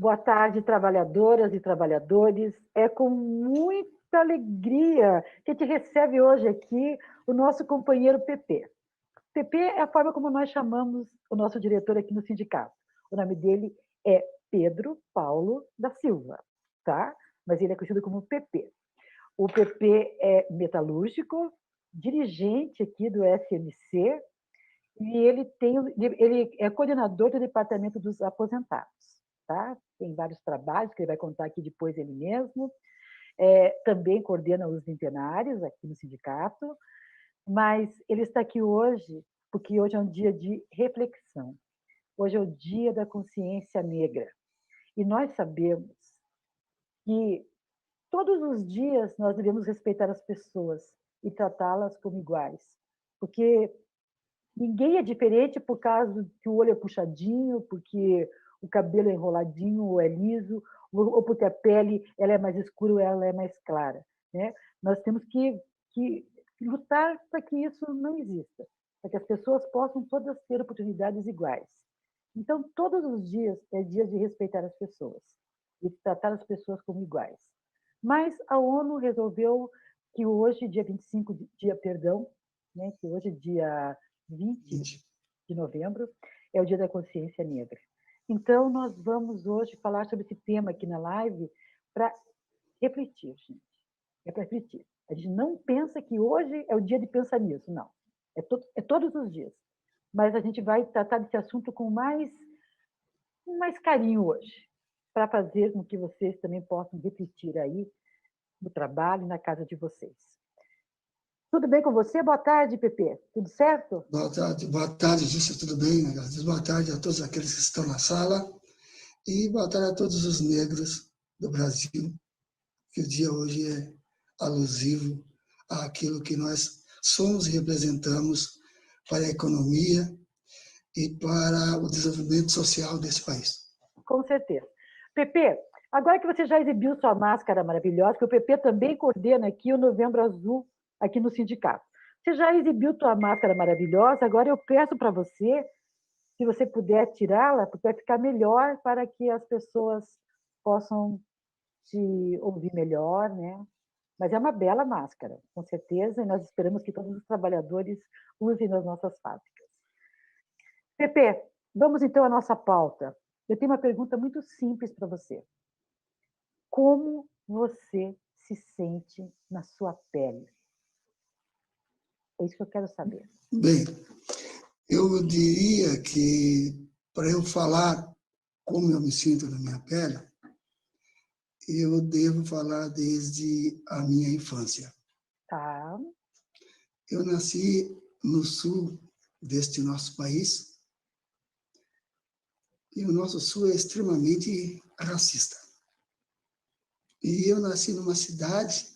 Boa tarde, trabalhadoras e trabalhadores. É com muita alegria que a gente recebe hoje aqui o nosso companheiro PP. PP é a forma como nós chamamos o nosso diretor aqui no sindicato. O nome dele é Pedro Paulo da Silva, tá? Mas ele é conhecido como PP. O PP é metalúrgico, dirigente aqui do SMC, e ele é coordenador do Departamento dos Aposentados. Tá? Tem vários trabalhos que ele vai contar aqui depois ele mesmo. Também coordena os vintenários aqui no sindicato, mas ele está aqui hoje porque hoje é um dia de reflexão. Hoje é o dia da consciência negra. E nós sabemos que todos os dias nós devemos respeitar as pessoas e tratá-las como iguais, porque ninguém é diferente por causa que o olho é puxadinho, porque o cabelo é enroladinho ou é liso, ou porque a pele ela é mais escura ou ela é mais clara. Né? Nós temos que lutar para que isso não exista, para que as pessoas possam todas ter oportunidades iguais. Então, todos os dias é dia de respeitar as pessoas e tratar as pessoas como iguais. Mas a ONU resolveu que hoje, dia 25, né, que hoje, dia 20 de novembro, é o Dia da Consciência Negra. Então, nós vamos hoje falar sobre esse tema aqui na live para refletir, gente. É para refletir. A gente não pensa que hoje é o dia de pensar nisso, não. É todos os dias. Mas a gente vai tratar desse assunto com mais carinho hoje, para fazer com que vocês também possam refletir aí no trabalho e na casa de vocês. Tudo bem com você? Boa tarde, Pepe. Tudo certo? Boa tarde, Júcia, tudo bem? Boa tarde a todos aqueles que estão na sala e boa tarde a todos os negros do Brasil, que o dia hoje é alusivo àquilo que nós somos e representamos para a economia e para o desenvolvimento social desse país. Com certeza. Pepe, agora que você já exibiu sua máscara maravilhosa, que o Pepe também coordena aqui o Novembro Azul, aqui no sindicato. Você já exibiu sua máscara maravilhosa, agora eu peço para você, se você puder tirá-la, porque vai ficar melhor para que as pessoas possam te ouvir melhor, né? Mas é uma bela máscara, com certeza, e nós esperamos que todos os trabalhadores usem nas nossas fábricas. Pepe, vamos então à nossa pauta. Eu tenho uma pergunta muito simples para você. Como você se sente na sua pele? É isso que eu quero saber. Bem, eu diria que, para eu falar como eu me sinto na minha pele, eu devo falar desde a minha infância. Tá. Eu nasci no sul deste nosso país e o nosso sul é extremamente racista. E eu nasci numa cidade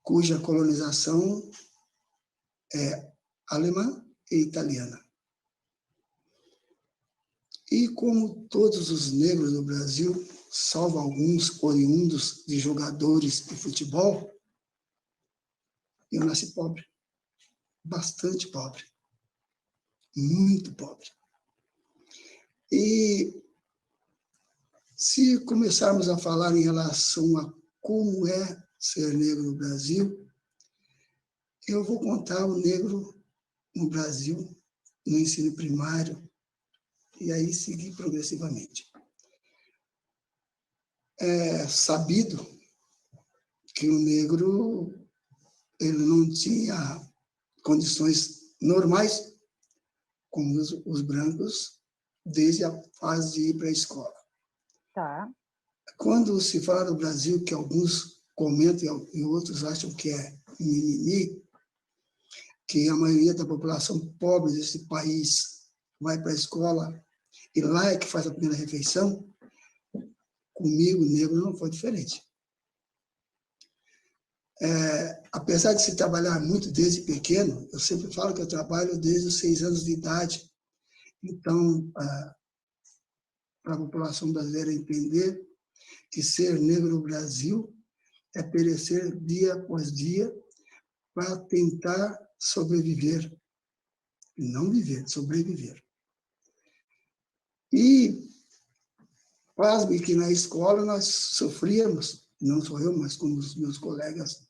cuja colonização é alemã e italiana. E como todos os negros do Brasil, salvo alguns oriundos de jogadores de futebol, eu nasci pobre, bastante pobre, muito pobre. E se começarmos a falar em relação a como é ser negro no Brasil, eu vou contar o negro no Brasil, no ensino primário, e aí seguir progressivamente. É sabido que o negro ele não tinha condições normais como os brancos desde a fase de ir para a escola. Tá. Quando se fala no Brasil, que alguns comentam e outros acham que é mimimi, que a maioria da população pobre desse país vai para a escola e lá é que faz a primeira refeição, comigo, negro, não foi diferente. Apesar de se trabalhar muito desde pequeno, eu sempre falo que eu trabalho desde os 6 anos de idade. Então, para a população brasileira entender que ser negro no Brasil é perecer dia após dia para tentar sobreviver. Não viver, sobreviver. E, pasme que na escola nós sofríamos, não só eu, mas como os meus colegas,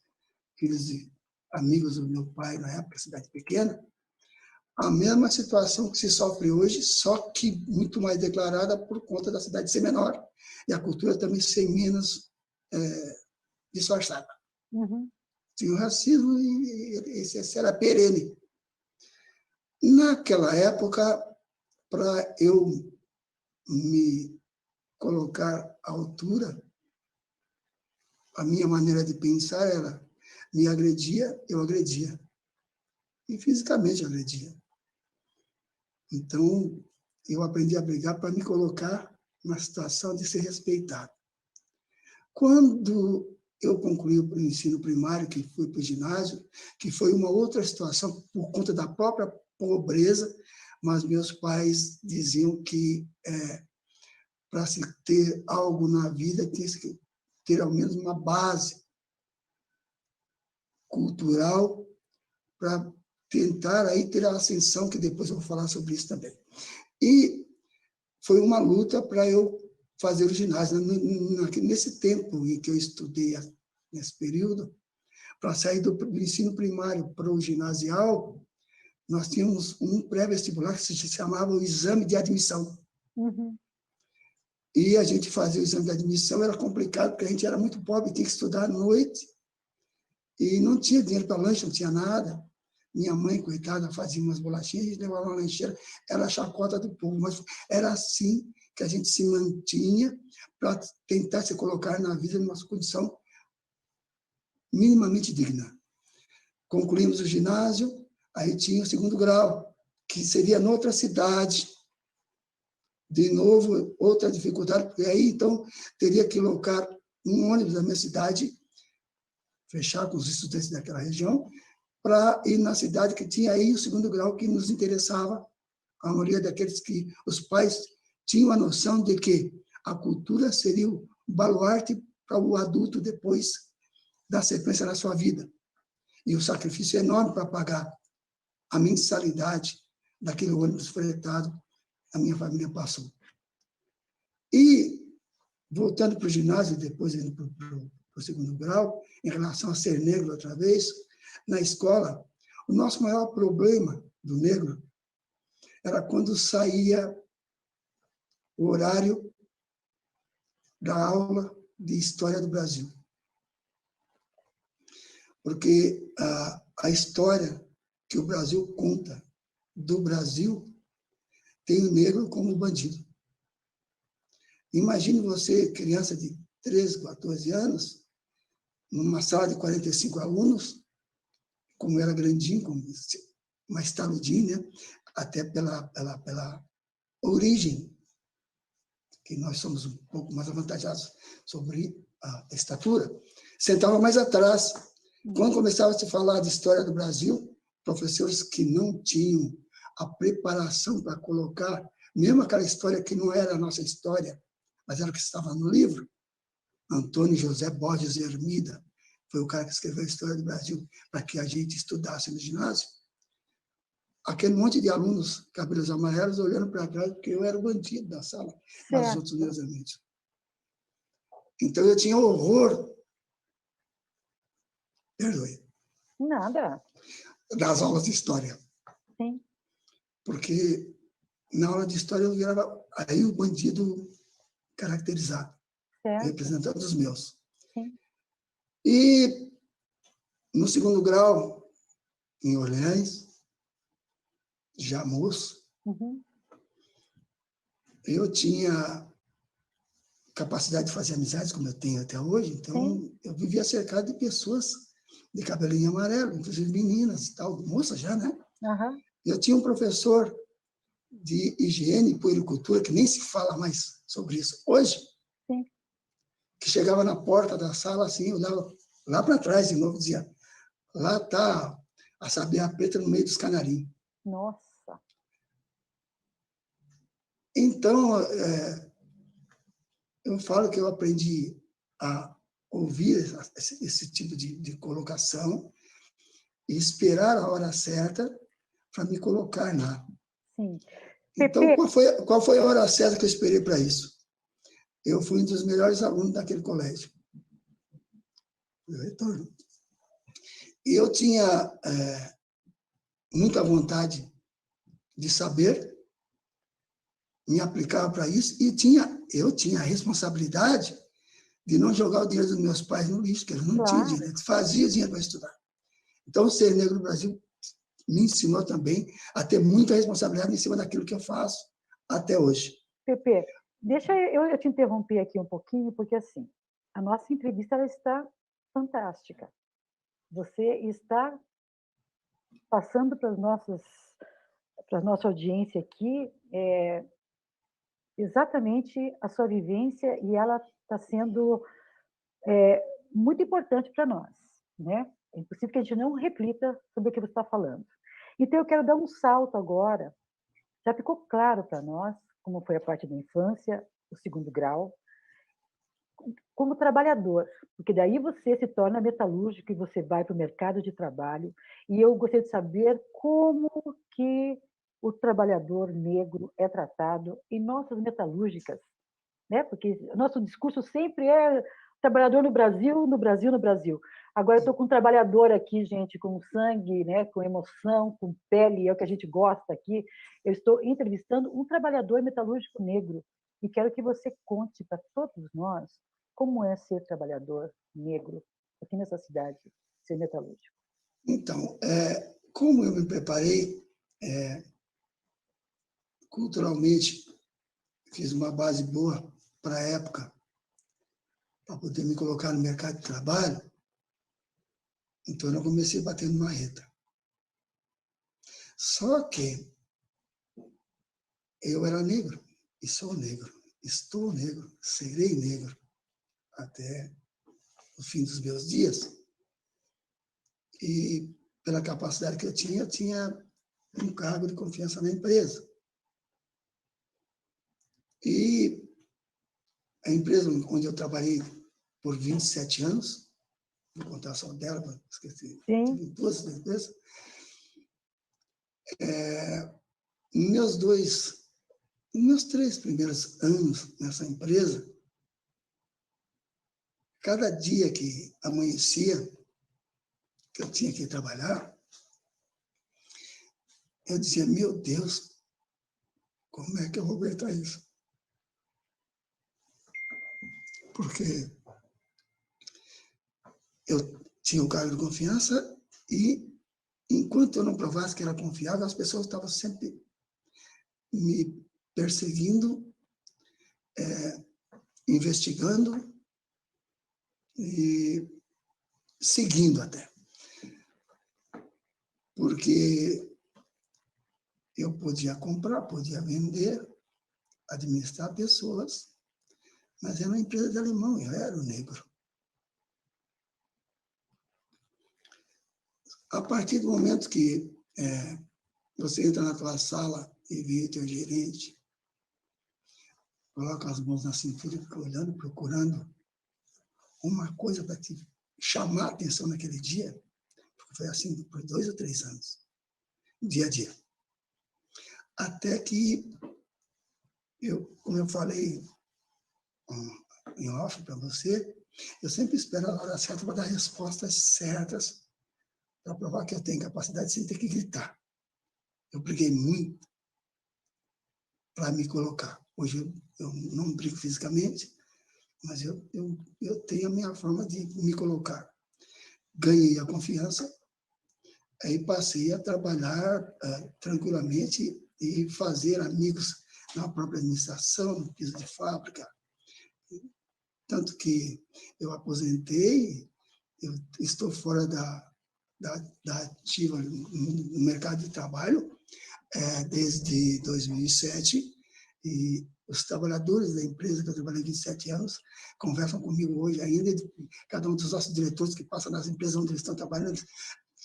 filhos de amigos do meu pai, na época, cidade pequena, a mesma situação que se sofre hoje, só que muito mais declarada por conta da cidade ser menor e a cultura também ser menos disfarçada. Uhum. Tinha o racismo e esse era perene. Naquela época, para eu me colocar à altura, a minha maneira de pensar era, me agredia, eu agredia. E fisicamente agredia. Então, eu aprendi a brigar para me colocar na situação de ser respeitado. Quando eu concluí o ensino primário, que fui para o ginásio, que foi uma outra situação por conta da própria pobreza, mas meus pais diziam que para se ter algo na vida tinha que ter ao menos uma base cultural para tentar aí ter a ascensão, que depois eu vou falar sobre isso também. E foi uma luta para eu fazer o ginásio. Nesse tempo em que eu estudei, nesse período, para sair do ensino primário para o ginasial, nós tínhamos um pré-vestibular que se chamava o exame de admissão. Uhum. E a gente fazia o exame de admissão, era complicado, porque a gente era muito pobre, tinha que estudar à noite, e não tinha dinheiro para lanche, não tinha nada. Minha mãe, coitada, fazia umas bolachinhas, a gente levava uma lancheira, era a chacota do povo, mas era assim que a gente se mantinha para tentar se colocar na vida numa condição minimamente digna. Concluímos o ginásio, aí tinha o segundo grau, que seria noutra cidade. De novo, outra dificuldade, porque aí, então, teria que locar um ônibus da minha cidade, fechar com os estudantes daquela região, para ir na cidade que tinha aí o segundo grau, que nos interessava, a maioria daqueles que os pais tinham a noção de que a cultura seria o baluarte para o adulto depois da sequência da sua vida. E o sacrifício é enorme para pagar a mensalidade daquele ônibus fretado, a minha família passou. E, voltando para o ginásio, depois indo para o segundo grau, em relação a ser negro outra vez, na escola, o nosso maior problema do negro era quando saía o horário da aula de História do Brasil. Porque a história que o Brasil conta do Brasil tem o negro como bandido. Imagine você, criança de 13, 14 anos, numa sala de 45 alunos, como era grandinho, como mais taludinho, né? Até pela origem, que nós somos um pouco mais avantajados sobre a estatura, sentava mais atrás. Quando começava a se falar de história do Brasil, professores que não tinham a preparação para colocar, mesmo aquela história que não era a nossa história, mas era o que estava no livro, Antônio José Borges Hermida, foi o cara que escreveu a história do Brasil para que a gente estudasse no ginásio. Aquele monte de alunos, cabelos amarelos, olhando para trás, porque eu era o bandido da sala, mas os outros meus amigos. Então, eu tinha horror, perdoe, Nada. das aulas de história. Sim. Porque na aula de história eu virava aí o bandido caracterizado, Certo. representando os meus. Sim. E no segundo grau, em Orleans, já moço, eu tinha capacidade de fazer amizades, como eu tenho até hoje, então sim, eu vivia cercado de pessoas de cabelinho amarelo, inclusive meninas e tal, moças já, né? Uhum. Eu tinha um professor de higiene e puericultura, que nem se fala mais sobre isso hoje, sim, que chegava na porta da sala, assim, olhava lá para trás de novo, dizia, lá está a sabiá preta no meio dos canarinhos. Nossa. Então, eu falo que eu aprendi a ouvir esse tipo de colocação e esperar a hora certa para me colocar lá. Sim. Então, qual foi a hora certa que eu esperei para isso? Eu fui um dos melhores alunos daquele colégio. Eu retorno. E eu tinha muita vontade de saber, me aplicar para isso, e eu tinha a responsabilidade de não jogar o dinheiro dos meus pais no lixo, que eles não tinham dinheiro, eles faziam dinheiro para estudar. Então, o Ser Negro no Brasil me ensinou também a ter muita responsabilidade em cima daquilo que eu faço até hoje. Pepe, deixa eu te interromper aqui um pouquinho, porque assim, a nossa entrevista ela está fantástica. Você está passando para a nossa audiência aqui exatamente a sua vivência, e ela está sendo muito importante para nós, né? É impossível que a gente não reflita sobre o que você está falando. Então, eu quero dar um salto agora. Já ficou claro para nós como foi a parte da infância, o segundo grau, como trabalhador, porque daí você se torna metalúrgico e você vai para o mercado de trabalho. E eu gostaria de saber como que o trabalhador negro é tratado em nossas metalúrgicas, né? Porque nosso discurso sempre é trabalhador no Brasil, no Brasil, no Brasil. Agora eu estou com um trabalhador aqui, gente, com sangue, né? Com emoção, com pele, é o que a gente gosta aqui. Eu estou entrevistando um trabalhador metalúrgico negro e quero que você conte para todos nós como é ser trabalhador negro aqui nessa cidade, ser metalúrgico. Então, como eu me preparei culturalmente, fiz uma base boa para a época, para poder me colocar no mercado de trabalho, então eu comecei batendo marreta. Só que eu era negro, e sou negro, estou negro, serei negro até o fim dos meus dias. E pela capacidade que eu tinha um cargo de confiança na empresa. E a empresa onde eu trabalhei por 27 anos, vou contar só dela, esqueci, tive duas empresas, meus 3 primeiros anos nessa empresa, cada dia que amanhecia, que eu tinha que trabalhar, eu dizia, meu Deus, como é que eu vou aguentar isso? Porque eu tinha um cargo de confiança e, enquanto eu não provasse que era confiável, as pessoas estavam sempre me perseguindo, investigando e seguindo até. Porque eu podia comprar, podia vender, administrar pessoas, mas era uma empresa de alemão, eu era o negro. A partir do momento que você entra na tua sala e vê o teu gerente, coloca as mãos na cintura e fica olhando, procurando uma coisa para te chamar a atenção naquele dia, porque foi assim por 2 ou 3 anos, dia a dia. Até que, como eu falei em off para você, eu sempre espero a hora certa para dar respostas certas, para provar que eu tenho capacidade sem ter que gritar. Eu briguei muito para me colocar. Hoje eu não brigo fisicamente, mas eu tenho a minha forma de me colocar. Ganhei a confiança, aí passei a trabalhar tranquilamente e fazer amigos na própria administração, no piso de fábrica. Tanto que eu aposentei, eu estou fora da ativa no mercado de trabalho desde 2007, e os trabalhadores da empresa que eu trabalhei 27 anos conversam comigo hoje ainda, cada um dos nossos diretores que passam nas empresas onde eles estão trabalhando, eles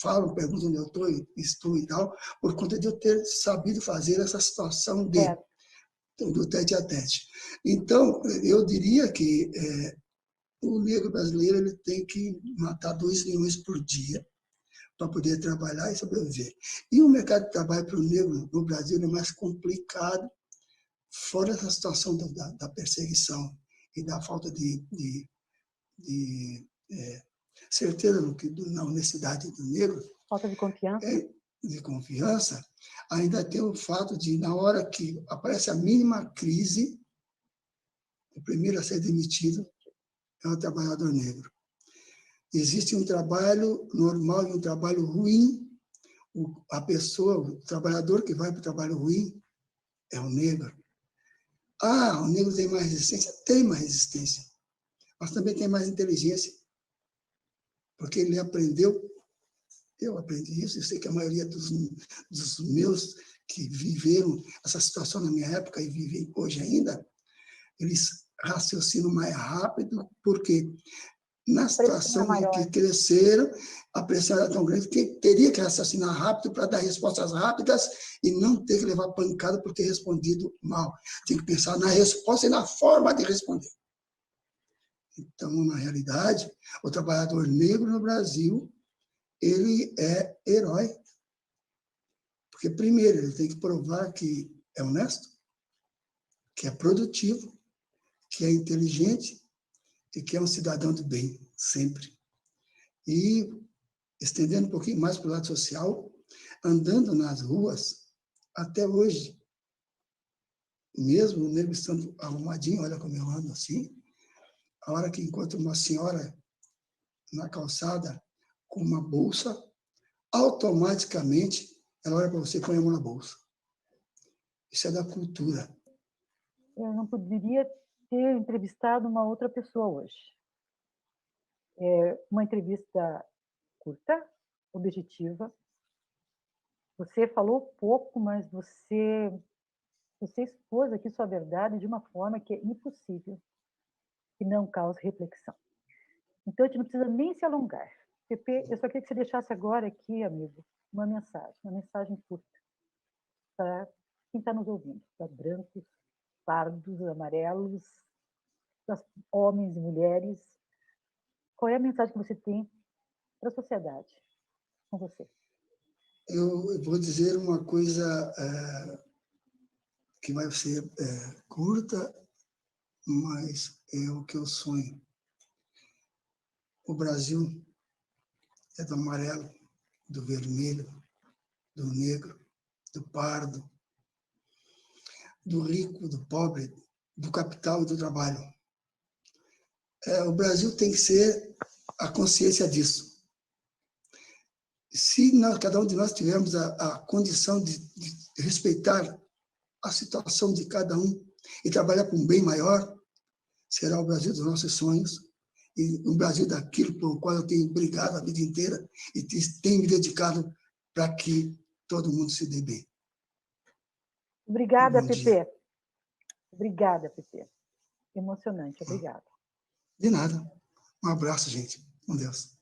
falam, perguntam onde eu estou e tal, por conta de eu ter sabido fazer essa situação do tete a tete. Então, eu diria que o negro brasileiro ele tem que matar 2 leões por dia para poder trabalhar e sobreviver. E o mercado de trabalho para o negro no Brasil é mais complicado, fora essa situação da perseguição e da falta de certeza na honestidade do negro, Falta de confiança. De confiança, ainda tem o fato de, na hora que aparece a mínima crise, o primeiro a ser demitido é o trabalhador negro. Existe um trabalho normal e um trabalho ruim. O trabalhador que vai para o trabalho ruim é o negro. O negro tem mais resistência? Tem mais resistência, mas também tem mais inteligência, porque ele aprendeu. Eu aprendi isso, eu sei que a maioria dos meus que viveram essa situação na minha época e vivem hoje ainda, eles raciocinam mais rápido, porque na situação em que cresceram, a pressão era tão grande que teria que raciocinar rápido para dar respostas rápidas e não ter que levar pancada por ter respondido mal. Tem que pensar na resposta e na forma de responder. Então, na realidade, o trabalhador negro no Brasil, ele é herói. Porque, primeiro, ele tem que provar que é honesto, que é produtivo, que é inteligente e que é um cidadão do bem, sempre. E, estendendo um pouquinho mais para o lado social, andando nas ruas, até hoje, mesmo o negro estando arrumadinho, olha como eu ando assim, a hora que encontro uma senhora na calçada com uma bolsa, automaticamente ela olha para você e põe a mão na bolsa. Isso é da cultura. Eu não poderia ter entrevistado uma outra pessoa hoje. Uma entrevista curta, objetiva. Você falou pouco, mas você expôs aqui sua verdade de uma forma que é impossível que não cause reflexão. Então, a gente não precisa nem se alongar. Pepe, eu só queria que você deixasse agora aqui, amigo, uma mensagem curta, para quem está nos ouvindo, para brancos, pardos, amarelos, para homens e mulheres. Qual é a mensagem que você tem para a sociedade com você? Eu vou dizer uma coisa que vai ser curta, mas é o que eu sonho. O Brasil é do amarelo, do vermelho, do negro, do pardo, do rico, do pobre, do capital e do trabalho. O Brasil tem que ser a consciência disso. Se cada um de nós tivermos a condição de respeitar a situação de cada um e trabalhar para um bem maior, será o Brasil dos nossos sonhos e o Brasil daquilo pelo qual eu tenho brigado a vida inteira e tenho me dedicado para que todo mundo se dê bem. Obrigada, Pepe. Obrigada, Pepe. Emocionante, obrigada. De nada. Um abraço, gente. Com Deus.